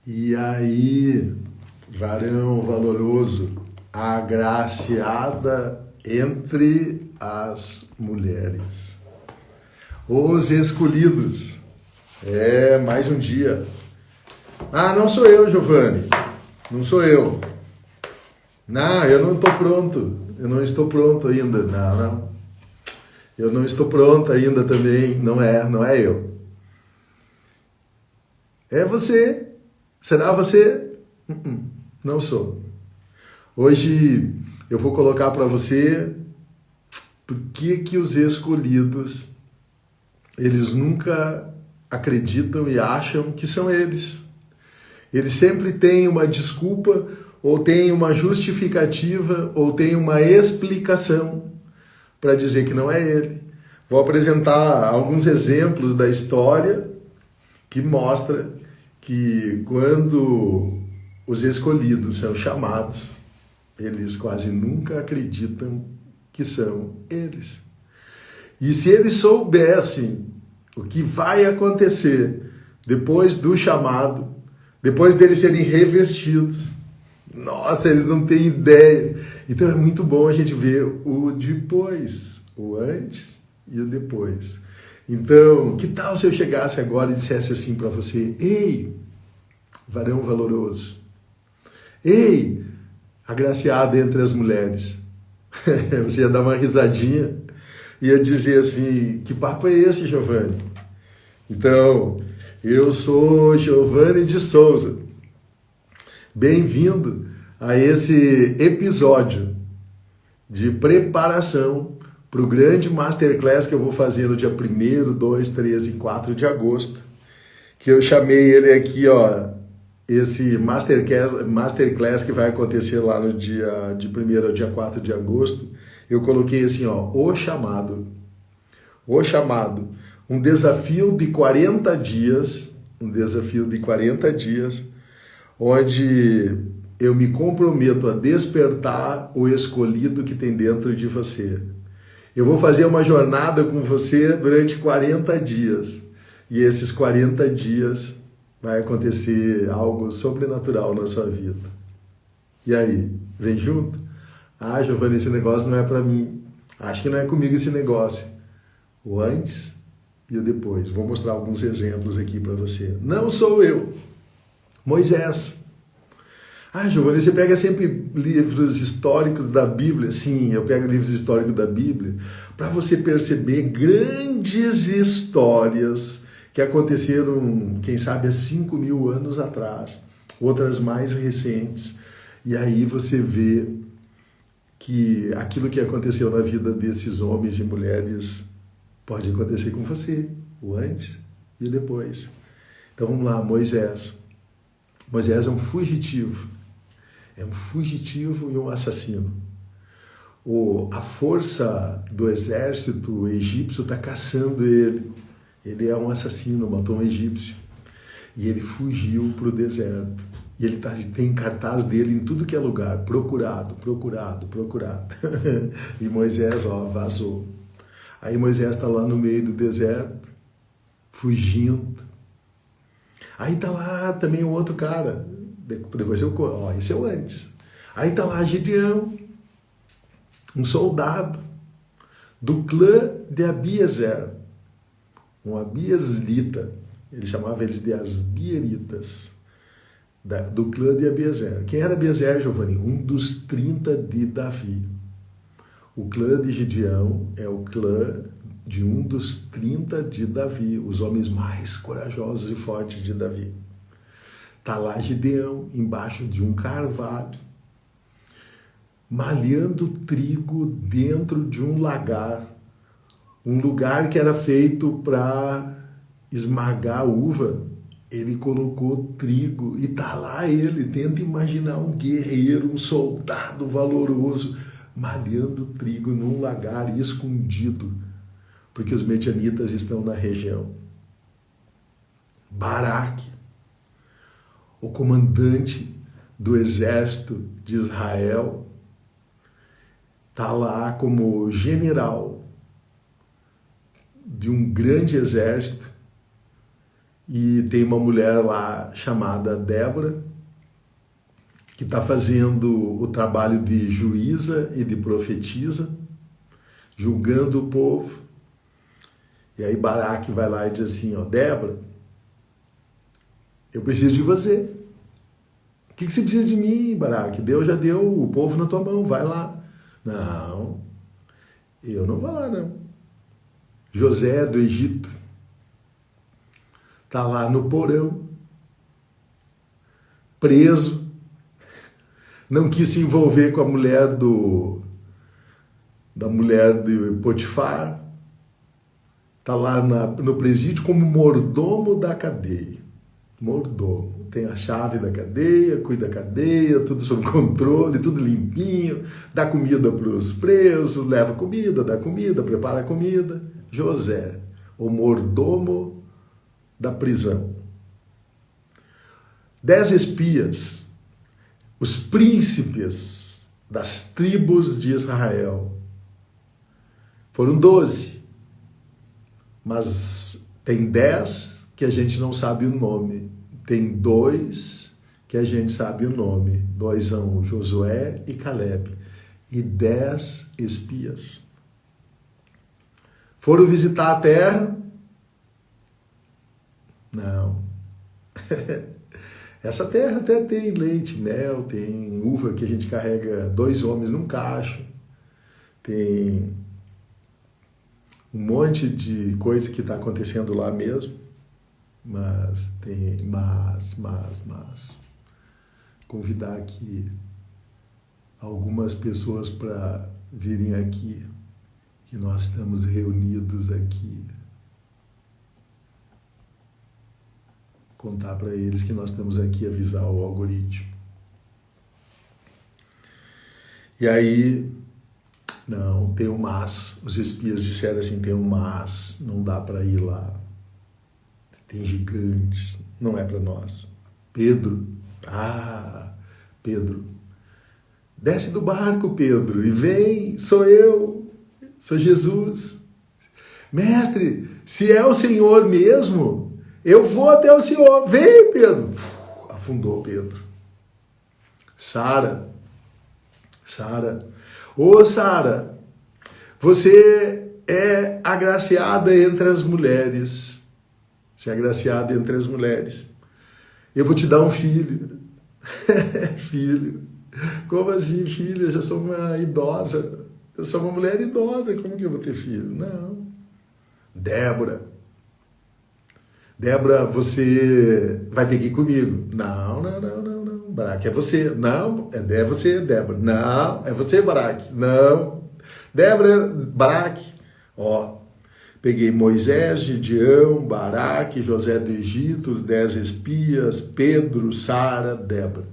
E aí, varão valoroso, agraciada entre as mulheres. Os escolhidos. Mais um dia. Ah, não sou eu, Giovanni. Não sou eu. Não, eu não estou pronto. Eu não estou pronto ainda. Não. Eu não estou pronto ainda também. Não é eu. É você. Será você? Não sou. Hoje eu vou colocar para você por que os escolhidos, eles nunca acreditam e acham que são eles. Eles sempre têm uma desculpa, ou têm uma justificativa, ou têm uma explicação para dizer que não é ele. Vou apresentar alguns exemplos da história que mostra que quando os escolhidos são chamados, eles quase nunca acreditam que são eles. E se eles soubessem o que vai acontecer depois do chamado, depois deles serem revestidos, nossa, eles não têm ideia. Então é muito bom a gente ver o depois, o antes e o depois. Então, que tal se eu chegasse agora e dissesse assim para você: ei, varão valoroso, ei, agraciada entre as mulheres. Você ia dar uma risadinha e ia dizer assim: que papo é esse, Giovanni? Então, eu sou Giovanni de Souza. Bem-vindo a esse episódio de preparação para o grande Masterclass que eu vou fazer no dia 1º, 2, 3 e 4 de agosto, que eu chamei ele aqui, esse Masterclass que vai acontecer lá no dia de 1º ao dia 4 de agosto, eu coloquei assim, o chamado, um desafio de 40 dias, onde eu me comprometo a despertar o escolhido que tem dentro de você. Eu vou fazer uma jornada com você durante 40 dias. E esses 40 dias vai acontecer algo sobrenatural na sua vida. E aí, vem junto? Ah, Giovanni, esse negócio não é para mim. Acho que não é comigo esse negócio. O antes e o depois. Vou mostrar alguns exemplos aqui para você. Não sou eu. Moisés. Ah, Giovanni, você pega sempre livros históricos da Bíblia? Sim, eu pego livros históricos da Bíblia para você perceber grandes histórias que aconteceram, quem sabe, há 5.000 anos atrás, outras mais recentes. E aí você vê que aquilo que aconteceu na vida desses homens e mulheres pode acontecer com você, o antes e o depois. Então vamos lá, Moisés. Moisés é um fugitivo. É um fugitivo e um assassino. A força do exército egípcio está caçando ele. Ele é um assassino, matou um egípcio. E ele fugiu para o deserto. E ele tem cartaz dele em tudo que é lugar. Procurado. E Moisés, vazou. Aí Moisés está lá no meio do deserto, fugindo. Aí está lá também o outro cara. Depois esse é o antes. Aí está lá Gideão, um soldado do clã de Abiezer, um abiezrita. Ele chamava eles de asbieritas, do clã de Abiezer. Quem era Abiezer, Giovanni? Um dos 30 de Davi. O clã de Gideão é o clã de um dos 30 de Davi, os homens mais corajosos e fortes de Davi. Está lá Gideão, embaixo de um carvalho, malhando trigo dentro de um lagar, um lugar que era feito para esmagar uva. Ele colocou trigo e está lá ele. Tenta imaginar um guerreiro, um soldado valoroso, malhando trigo num lagar escondido, porque os medianitas estão na região. Baraque, o comandante do exército de Israel, está lá como general de um grande exército e tem uma mulher lá chamada Débora, que está fazendo o trabalho de juíza e de profetisa, julgando o povo. E aí Baraque vai lá e diz assim, ó, Débora, eu preciso de você. O que você precisa de mim, Baraque? Deus já deu o povo na tua mão, vai lá. Não, eu não vou lá, não. José do Egito está lá no porão, preso, não quis se envolver com a mulher da mulher de Potifar, está lá no presídio como mordomo da cadeia. Mordomo, tem a chave da cadeia, cuida da cadeia, tudo sob controle, tudo limpinho, dá comida para os presos, leva comida, dá comida, prepara a comida. José, o mordomo da prisão. 10 espias, os príncipes das tribos de Israel. Foram 12, mas tem 10 que a gente não sabe o nome. Tem 2 que a gente sabe o nome. 2 são Josué e Caleb. E 10 espias. Foram visitar a terra? Não. Essa terra até tem leite, mel, tem uva que a gente carrega 2 homens num cacho. Tem um monte de coisa que está acontecendo lá mesmo. Mas convidar aqui algumas pessoas para virem aqui, que nós estamos reunidos aqui, contar para eles que nós estamos aqui, avisar o algoritmo. E aí, não, tem um mas, os espias disseram assim, tem um mas, não dá para ir lá. Tem gigantes, não é para nós. Pedro, Pedro, desce do barco, Pedro, e vem, sou eu, sou Jesus. Mestre, se é o Senhor mesmo, eu vou até o Senhor, vem, Pedro. Afundou Pedro. Sara, ô Sara, você é agraciada entre as mulheres. Você é agraciada entre as mulheres. Eu vou te dar um filho. Filho. Como assim, filho? Eu já sou uma idosa. Eu sou uma mulher idosa. Como que eu vou ter filho? Não. Débora, você vai ter que ir comigo. Não. Baraque, é você. Não, é você, Débora. Não, é você, Baraque. Não. Débora, Baraque. Ó. Peguei Moisés, Gideão, Baraque, José do Egito, os 10 espias, Pedro, Sara, Débora.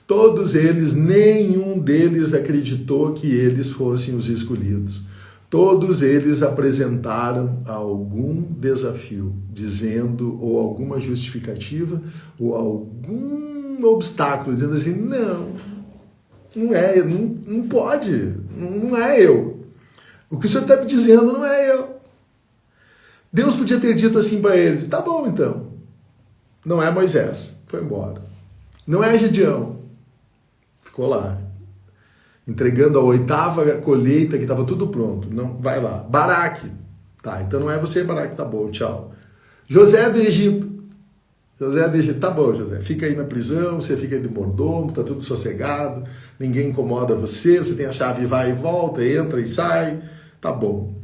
Todos eles, nenhum deles acreditou que eles fossem os escolhidos. Todos eles apresentaram algum desafio, dizendo, ou alguma justificativa, ou algum obstáculo, dizendo assim, não é, não pode, não é eu. O que o senhor está me dizendo não é eu. Deus podia ter dito assim para ele, tá bom então. Não é Moisés, foi embora. Não é Gideão, ficou lá. Entregando a 8ª colheita que estava tudo pronto. Não, vai lá. Baraque, tá, então não é você, Baraque, tá bom, tchau. José do Egito, tá bom, José, fica aí na prisão, você fica aí de mordomo, tá tudo sossegado, ninguém incomoda você, você tem a chave, vai e volta, entra e sai. Tá bom.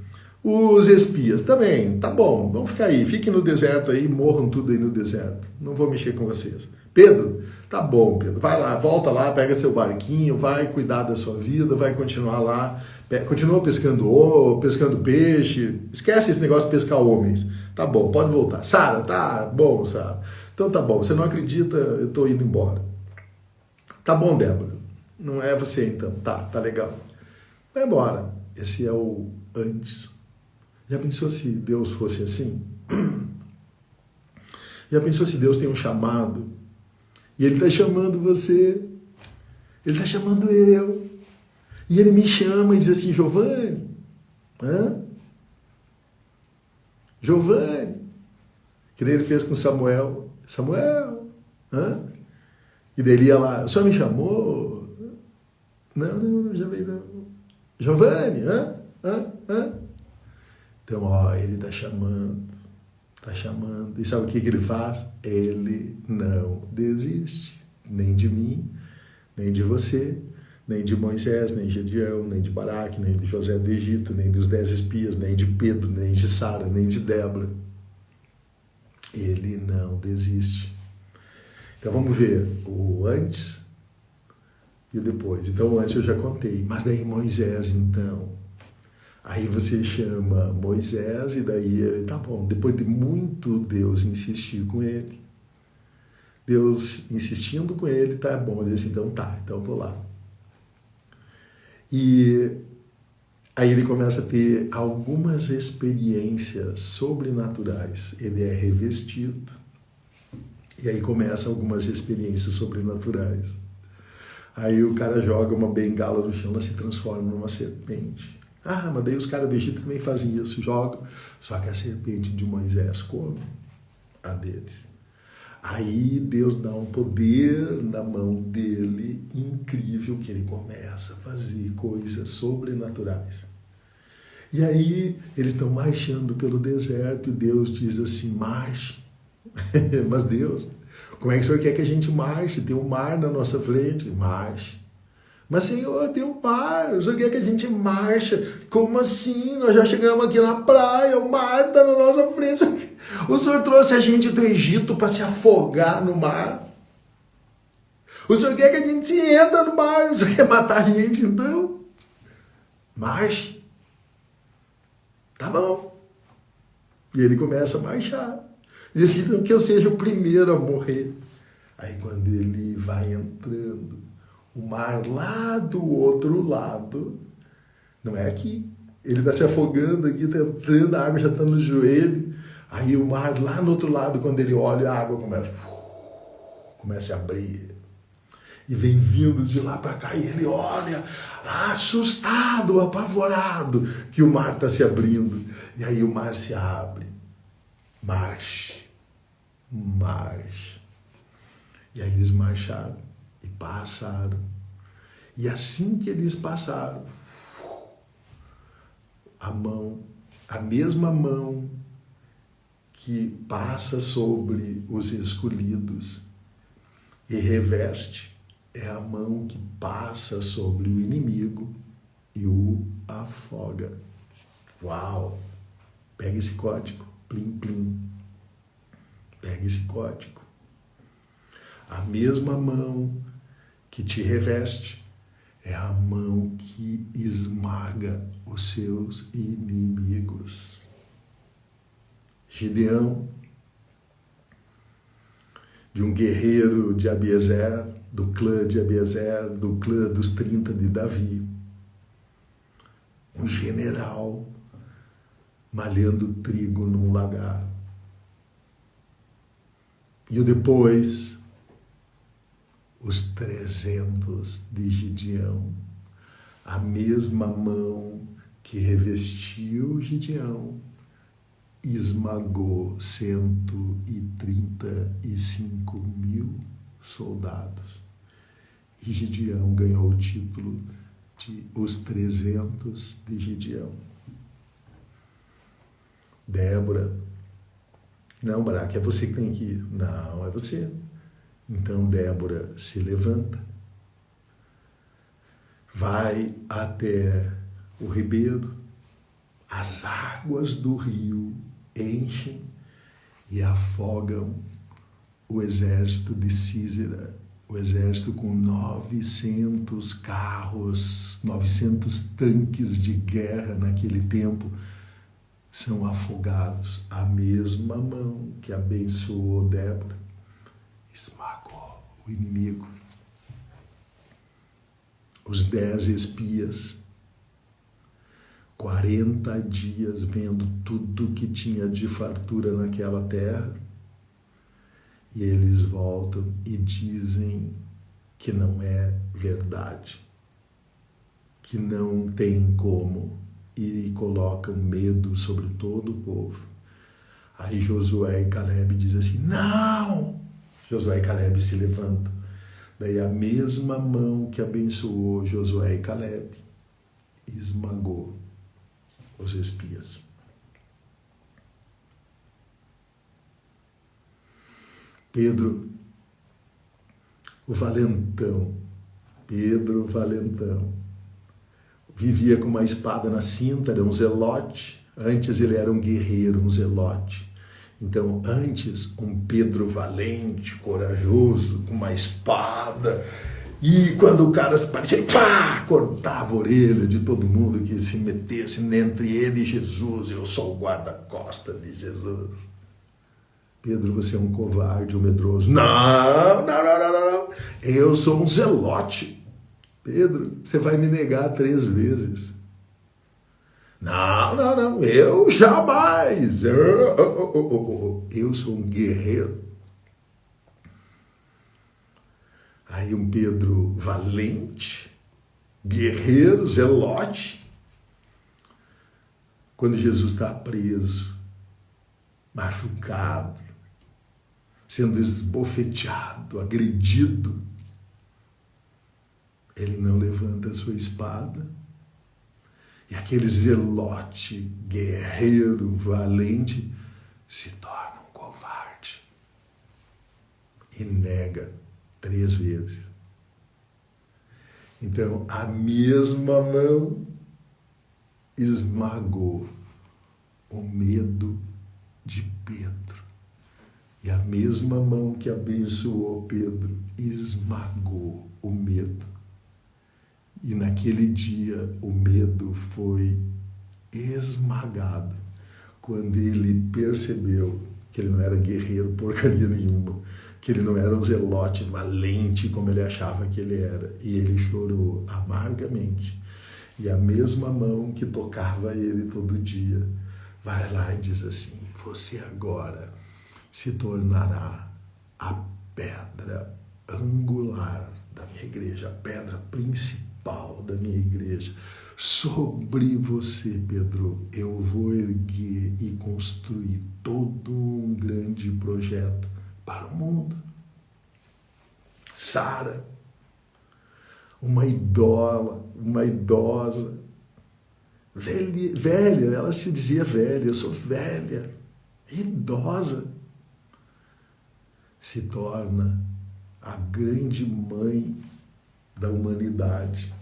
Os espias também, tá bom, vamos ficar aí, fiquem no deserto aí, morram tudo aí no deserto. Não vou mexer com vocês. Pedro, tá bom, Pedro, vai lá, volta lá, pega seu barquinho, vai cuidar da sua vida, vai continuar lá, continua pescando peixe, esquece esse negócio de pescar homens. Tá bom, pode voltar. Sara, tá bom, Sara. Então tá bom, você não acredita, eu tô indo embora. Tá bom, Débora, não é você então, tá legal. Vai embora. Esse é o antes. Já pensou se Deus fosse assim? Já pensou se Deus tem um chamado e Ele está chamando você, Ele está chamando eu, e Ele me chama e diz assim, Giovanni, Que nem ele fez com Samuel. Samuel, hã? E daí ele ia lá, o senhor me chamou? Não, já veio não. Giovanni, hã? Então, ó, ele está chamando. E sabe o que ele faz? Ele não desiste. Nem de mim, nem de você, nem de Moisés, nem de Gedeão, nem de Baraque, nem de José do Egito, nem dos 10 espias, nem de Pedro, nem de Sara, nem de Débora. Ele não desiste. Então vamos ver o antes e o depois. Então o antes eu já contei, mas daí Moisés então. Aí você chama Moisés e daí ele, tá bom, depois de muito Deus insistir com ele, Deus insistindo com ele, tá bom, ele disse, então tá, então vou lá. E aí ele começa a ter algumas experiências sobrenaturais, ele é revestido, e aí começam algumas experiências sobrenaturais. Aí o cara joga uma bengala no chão, ela se transforma numa serpente. Ah, mas daí os caras do Egito também fazem isso, jogam. Só que a serpente de Moisés come a deles. Aí Deus dá um poder na mão dele incrível, que ele começa a fazer coisas sobrenaturais. E aí eles estão marchando pelo deserto e Deus diz assim, marche. Mas Deus, como é que o Senhor quer que a gente marche? Tem um mar na nossa frente, marche. Mas, Senhor, tem um mar, o Senhor quer que a gente marcha. Como assim? Nós já chegamos aqui na praia, o mar está na nossa frente. O Senhor trouxe a gente do Egito para se afogar no mar. O Senhor quer que a gente se entra no mar. O Senhor quer matar a gente, então? Marche. Tá bom. E ele começa a marchar. Diz então, que eu seja o primeiro a morrer. Aí quando ele vai entrando, o mar lá do outro lado, não é aqui. Ele está se afogando aqui, está entrando, a água já está no joelho. Aí o mar lá no outro lado, quando ele olha, a água começa a abrir. E vem vindo de lá para cá, e ele olha, assustado, apavorado, que o mar está se abrindo. E aí o mar se abre. Marche. E aí eles marcharam. E passaram. E assim que eles passaram, a mesma mão que passa sobre os escolhidos e reveste, é a mão que passa sobre o inimigo e o afoga. Uau! Pega esse código, plim, plim. Pega esse código. A mesma mão que te reveste é a mão que esmaga os seus inimigos. Gideão, de um guerreiro de Abiezer, do clã de Abiezer, do clã dos 30 de Davi. Um general malhando trigo num lagar. E depois, os 300 de Gideão, a mesma mão que revestiu Gideão, esmagou 135 mil soldados. E Gideão ganhou o título de os 300 de Gideão. Débora, não, Baraque, é você que tem que ir. Não, é você. Então Débora se levanta, vai até o ribeiro, as águas do rio enchem e afogam o exército de Sísera, o exército com 900 carros, 900 tanques de guerra naquele tempo, são afogados. A mesma mão que abençoou Débora esmagou o inimigo. Os 10 espias, 40 dias vendo tudo que tinha de fartura naquela terra, e eles voltam e dizem que não é verdade, que não tem como, e colocam medo sobre todo o povo. Aí Josué e Caleb dizem assim, não! Josué e Caleb se levantam. Daí a mesma mão que abençoou Josué e Caleb esmagou os espias. Pedro, o valentão, vivia com uma espada na cinta, era um zelote. Antes ele era um guerreiro, um zelote. Então, antes, um Pedro valente, corajoso, com uma espada. E quando o cara aparecia, pá, cortava a orelha de todo mundo que se metesse entre ele e Jesus. Eu sou o guarda-costas de Jesus. Pedro, você é um covarde, um medroso. Não. Eu sou um zelote. Pedro, você vai me negar 3 vezes. Não, eu jamais. Eu sou um guerreiro. Aí um Pedro valente, guerreiro, zelote. Quando Jesus está preso, machucado, sendo esbofeteado, agredido, ele não levanta a sua espada. E aquele zelote, guerreiro, valente, se torna um covarde. E nega 3 vezes. Então, a mesma mão esmagou o medo de Pedro. E a mesma mão que abençoou Pedro esmagou o medo. E naquele dia o medo foi esmagado quando ele percebeu que ele não era guerreiro porcaria nenhuma, que ele não era um zelote valente como ele achava que ele era. E ele chorou amargamente. E a mesma mão que tocava ele todo dia vai lá e diz assim, você agora se tornará a pedra angular da minha igreja, a pedra principal da minha igreja. Sobre você, Pedro, eu vou erguer e construir todo um grande projeto para o mundo. Sara, uma idosa, velha, ela se dizia velha, eu sou velha, idosa, se torna a grande mãe da humanidade.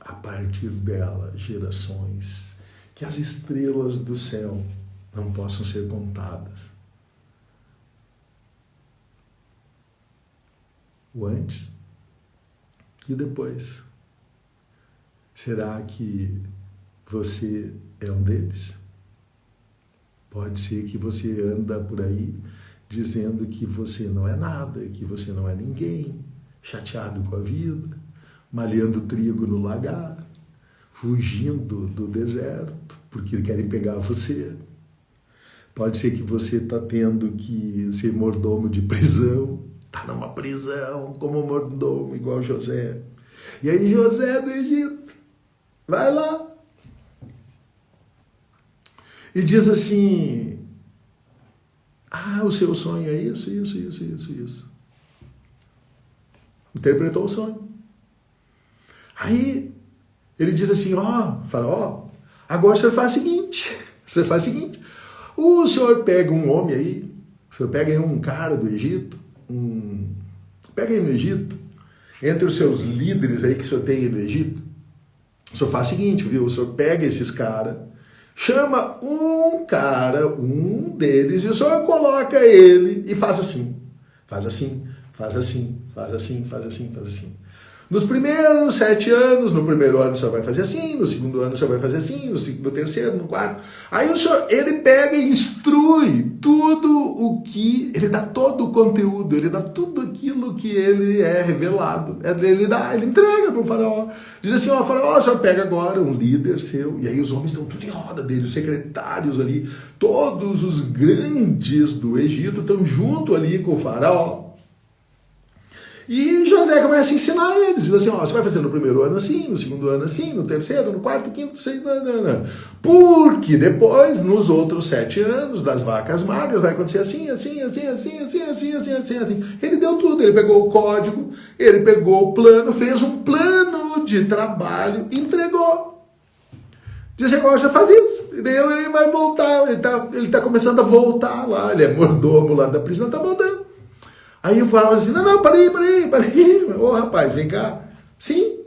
A partir dela, gerações, que as estrelas do céu não possam ser contadas. O antes e o depois. Será que você é um deles? Pode ser que você anda por aí dizendo que você não é nada, que você não é ninguém, chateado com a vida, malhando trigo no lagar, fugindo do deserto, porque querem pegar você. Pode ser que você está tendo que ser mordomo de prisão, está numa prisão como mordomo, igual José. E aí José do Egito vai lá e diz assim, o seu sonho é isso. Interpretou o sonho. Aí ele diz assim, faraó, agora o senhor faz o seguinte, o senhor pega um homem aí, o senhor pega aí um cara do Egito, pega aí no Egito, entre os seus líderes aí que o senhor tem aí no Egito, o senhor faz o seguinte, viu, o senhor pega esses caras, chama um cara, um deles, e o senhor coloca ele e faz assim. Nos primeiros 7 anos, no primeiro ano o senhor vai fazer assim, no segundo ano o senhor vai fazer assim, no terceiro, no quarto. Aí o senhor, ele pega e instrui tudo o que, ele dá todo o conteúdo, ele dá tudo aquilo que ele é revelado. Ele entrega para o faraó. Diz assim, faraó, o senhor pega agora um líder seu, e aí os homens estão tudo em roda dele, os secretários ali, todos os grandes do Egito estão junto ali com o faraó. E José começa a ensinar eles, diz assim, ó, você vai fazer no primeiro ano assim, no segundo ano assim, no terceiro, no quarto, quinto, sexto, não. Porque depois, nos outros 7 anos das vacas magras, vai acontecer assim. Ele deu tudo, ele pegou o código, ele pegou o plano, fez um plano de trabalho, entregou. Diz agora já faz isso. E daí ele vai voltar, ele tá começando a voltar lá, ele é mordomo lá da prisão, tá voltando. Aí o faraó diz assim, não, parei. Ô rapaz, vem cá. Sim.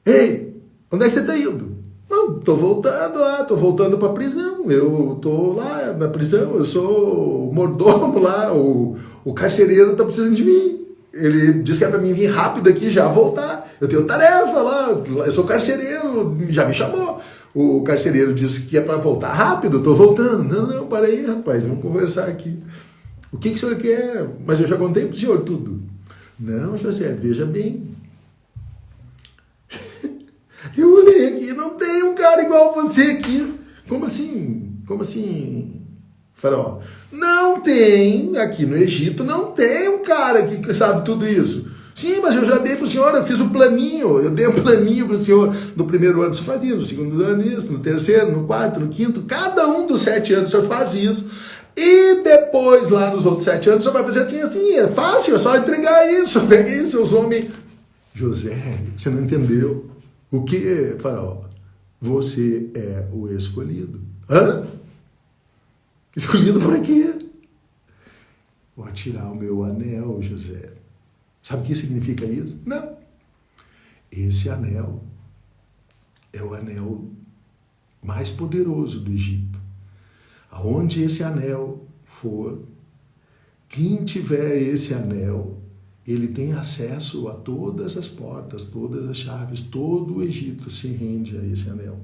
Ei, onde é que você tá indo? Não, tô voltando pra prisão. Eu tô lá na prisão, eu sou o mordomo lá, o carcereiro tá precisando de mim. Ele disse que é pra mim vir rápido aqui já voltar. Eu tenho tarefa lá, eu sou carcereiro, já me chamou. O carcereiro disse que é pra voltar rápido, tô voltando. Não, para aí, rapaz, vamos conversar aqui. O que o senhor quer? Mas eu já contei pro senhor tudo. Não, José, veja bem. Eu olhei aqui, não tem um cara igual você aqui. Como assim? Faraó? Não tem, aqui no Egito, não tem um cara que sabe tudo isso. Sim, mas eu já dei para o senhor, eu fiz um planinho, eu dei um planinho para o senhor. No primeiro ano você faz isso, no segundo ano isso, no terceiro, no quarto, no quinto, cada um dos 7 anos o senhor faz isso. E depois, lá nos outros 7 anos, o senhor vai fazer assim, é fácil, é só entregar isso, pega isso, seus homens. José, você não entendeu. O que, Faraó? Você é o escolhido. Hã? Escolhido para quê? Vou tirar o meu anel, José. Sabe o que significa isso? Não. Esse anel é o anel mais poderoso do Egito. Aonde esse anel for, quem tiver esse anel, ele tem acesso a todas as portas, todas as chaves, todo o Egito se rende a esse anel.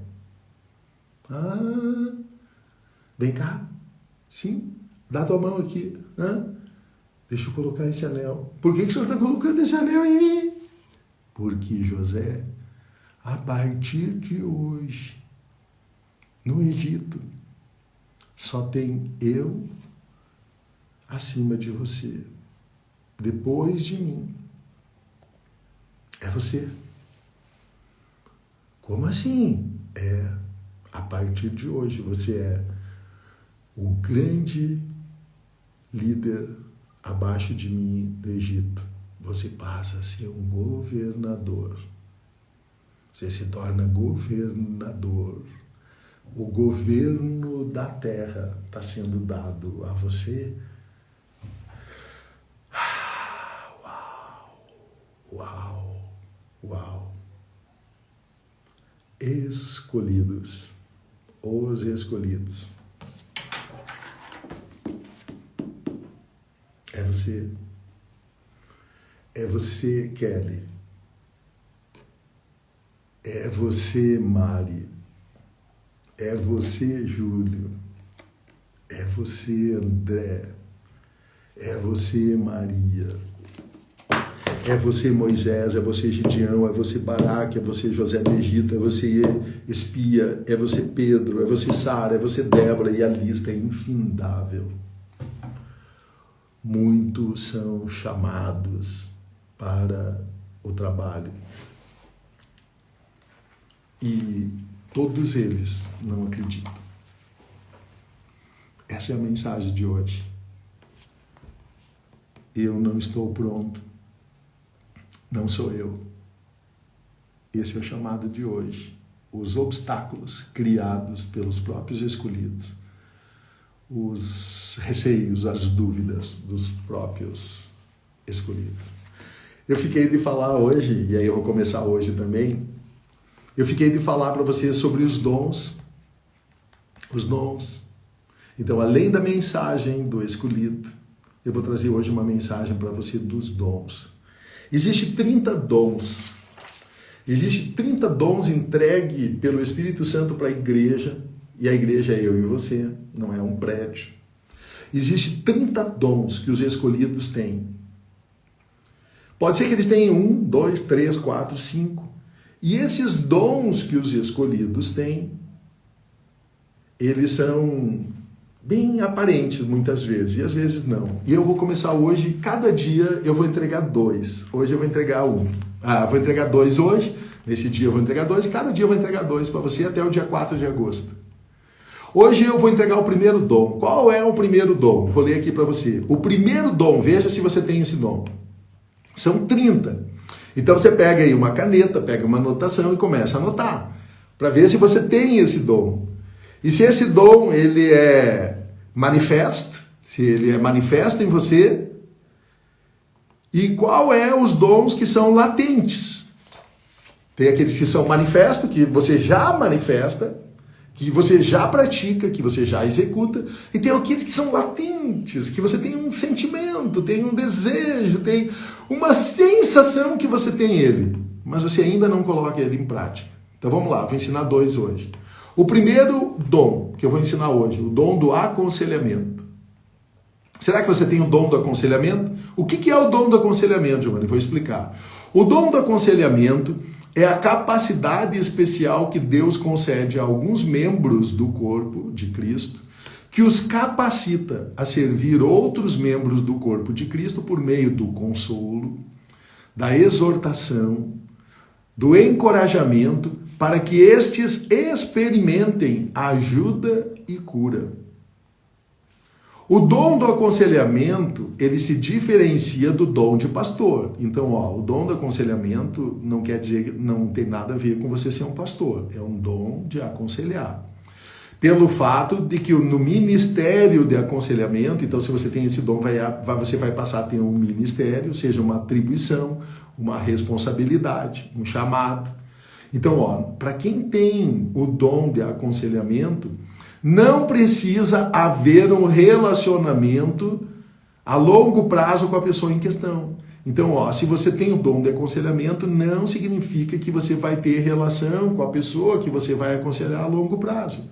Ah, vem cá. Sim, dá tua mão aqui. Deixa eu colocar esse anel. Por que o senhor está colocando esse anel em mim? Porque, José, a partir de hoje, no Egito, só tem eu acima de você. Depois de mim, é você. Como assim? A partir de hoje, você é o grande líder abaixo de mim do Egito. Você passa a ser um governador. Você se torna governador. O governo da terra está sendo dado a você. Uau! Escolhidos. Os escolhidos. É você. É você, Kelly. É você, Mari. É você, Júlio. É você, André. É você, Maria. É você, Moisés. É você, Gideão. É você, Baraque. É você, José do Egito. É você, Espia. É você, Pedro. É você, Sara. É você, Débora. E a lista é infindável. Muitos são chamados para o trabalho. E todos eles não acreditam. Essa é a mensagem de hoje. Eu não estou pronto. Não sou eu. Esse é o chamado de hoje. Os obstáculos criados pelos próprios escolhidos. Os receios, as dúvidas dos próprios escolhidos. Eu fiquei de falar hoje, e aí eu vou começar hoje também, eu fiquei de falar para vocês sobre os dons. Os dons. Então, além da mensagem do escolhido, eu vou trazer hoje uma mensagem para você dos dons. Existem 30 dons. Existem 30 dons entregues pelo Espírito Santo para a igreja, e a igreja é eu e você, não é um prédio. Existem 30 dons que os escolhidos têm. Pode ser que eles tenham 1, 2, 3, 4, 5. E esses dons que os escolhidos têm, eles são bem aparentes muitas vezes, e às vezes não. E eu vou começar hoje, cada dia eu vou entregar 2. Hoje eu vou entregar 1. Vou entregar 2 hoje, nesse dia eu vou entregar 2, e cada dia eu vou entregar 2 para você até o dia 4 de agosto. Hoje eu vou entregar o primeiro dom. Qual é o primeiro dom? Vou ler aqui para você. O primeiro dom, veja se você tem esse dom. São 30. Então você pega aí uma caneta, pega uma anotação e começa a anotar, para ver se você tem esse dom. E se esse dom ele é manifesto, se ele é manifesto em você, e qual é os dons que são latentes. Tem aqueles que são manifestos, que você já manifesta, que você já pratica, que você já executa, e tem aqueles que são latentes, que você tem um sentimento, tem um desejo, tem uma sensação que você tem ele, mas você ainda não coloca ele em prática. Então vamos lá, vou ensinar 2 hoje. O primeiro dom que eu vou ensinar hoje, o dom do aconselhamento. Será que você tem o dom do aconselhamento? O que é o dom do aconselhamento, Giovanni? Vou explicar. O dom do aconselhamento é a capacidade especial que Deus concede a alguns membros do corpo de Cristo, que os capacita a servir outros membros do corpo de Cristo por meio do consolo, da exortação, do encorajamento, para que estes experimentem ajuda e cura. O dom do aconselhamento, ele se diferencia do dom de pastor. Então, o dom do aconselhamento não quer dizer, não tem nada a ver com você ser um pastor. É um dom de aconselhar. Pelo fato de que no ministério de aconselhamento, então se você tem esse dom, você vai passar a ter um ministério, seja uma atribuição, uma responsabilidade, um chamado. Então, para quem tem o dom de aconselhamento, não precisa haver um relacionamento a longo prazo com a pessoa em questão. Então, se você tem o dom de aconselhamento, não significa que você vai ter relação com a pessoa que você vai aconselhar a longo prazo.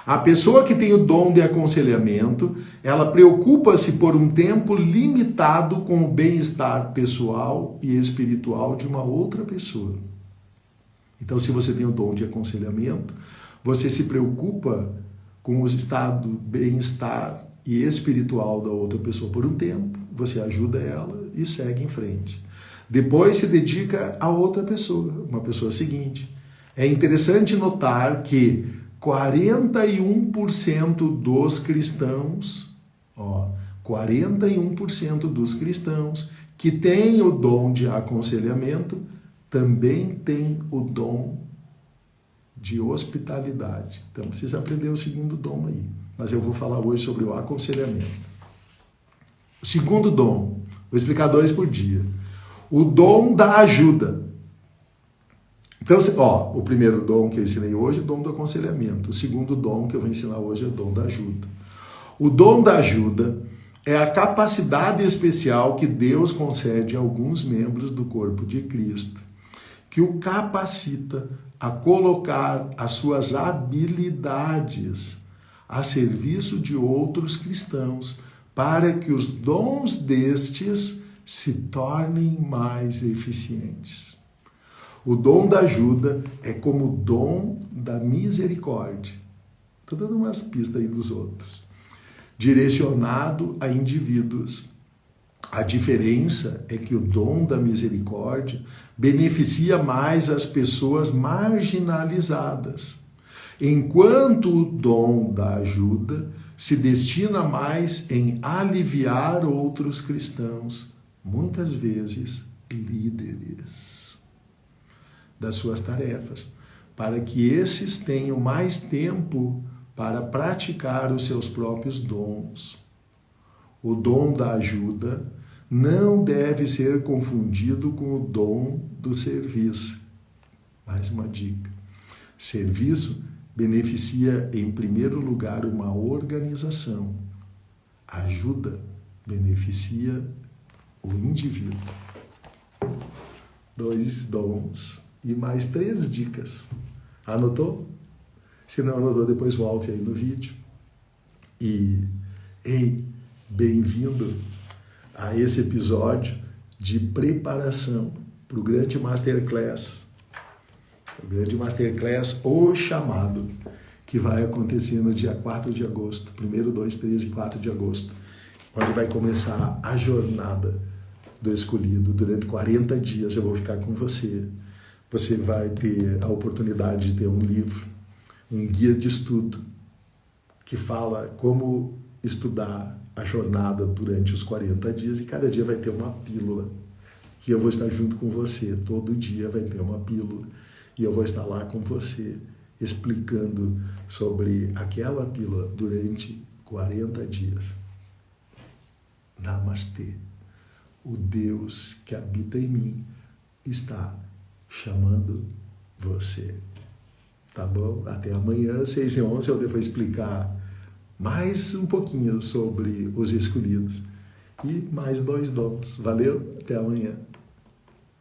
A pessoa que tem o dom de aconselhamento, ela preocupa-se por um tempo limitado com o bem-estar pessoal e espiritual de uma outra pessoa. Então, se você tem o dom de aconselhamento, você se preocupa com o estado bem-estar e espiritual da outra pessoa por um tempo, você ajuda ela e segue em frente. Depois se dedica a outra pessoa, uma pessoa seguinte. É interessante notar que 41% dos cristãos, 41% dos cristãos que têm o dom de aconselhamento também tem o dom de hospitalidade. Então, você já aprendeu o segundo dom aí. Mas eu vou falar hoje sobre o aconselhamento. O segundo dom, vou explicar 2 por dia. O dom da ajuda. Então, o primeiro dom que eu ensinei hoje é o dom do aconselhamento. O segundo dom que eu vou ensinar hoje é o dom da ajuda. O dom da ajuda é a capacidade especial que Deus concede a alguns membros do corpo de Cristo, que o capacita a colocar as suas habilidades a serviço de outros cristãos, para que os dons destes se tornem mais eficientes. O dom da ajuda é como o dom da misericórdia. Estou dando umas pistas aí dos outros. Direcionado a indivíduos. A diferença é que o dom da misericórdia beneficia mais as pessoas marginalizadas, enquanto o dom da ajuda se destina mais em aliviar outros cristãos, muitas vezes líderes, das suas tarefas, para que esses tenham mais tempo para praticar os seus próprios dons. O dom da ajuda não deve ser confundido com o dom do serviço. Mais uma dica. Serviço beneficia, em primeiro lugar, uma organização. Ajuda beneficia o indivíduo. 2 dons e mais 3 dicas. Anotou? Se não anotou, depois volte aí no vídeo. E, bem-vindo a esse episódio de preparação para o grande Masterclass. O grande Masterclass, O Chamado, que vai acontecer no dia 4 de agosto, 1º, 2, 3 e 4 de agosto, onde vai começar a jornada do escolhido. Durante 40 dias eu vou ficar com você. Você vai ter a oportunidade de ter um livro, um guia de estudo, que fala como estudar a jornada durante os 40 dias, e cada dia vai ter uma pílula, que eu vou estar junto com você. Todo dia vai ter uma pílula, e eu vou estar lá com você, explicando sobre aquela pílula durante 40 dias. Namastê. O Deus que habita em mim está chamando você. Tá bom? Até amanhã, 6h11, eu devo explicar mais um pouquinho sobre os escolhidos e mais 2 dons. Valeu? Até amanhã.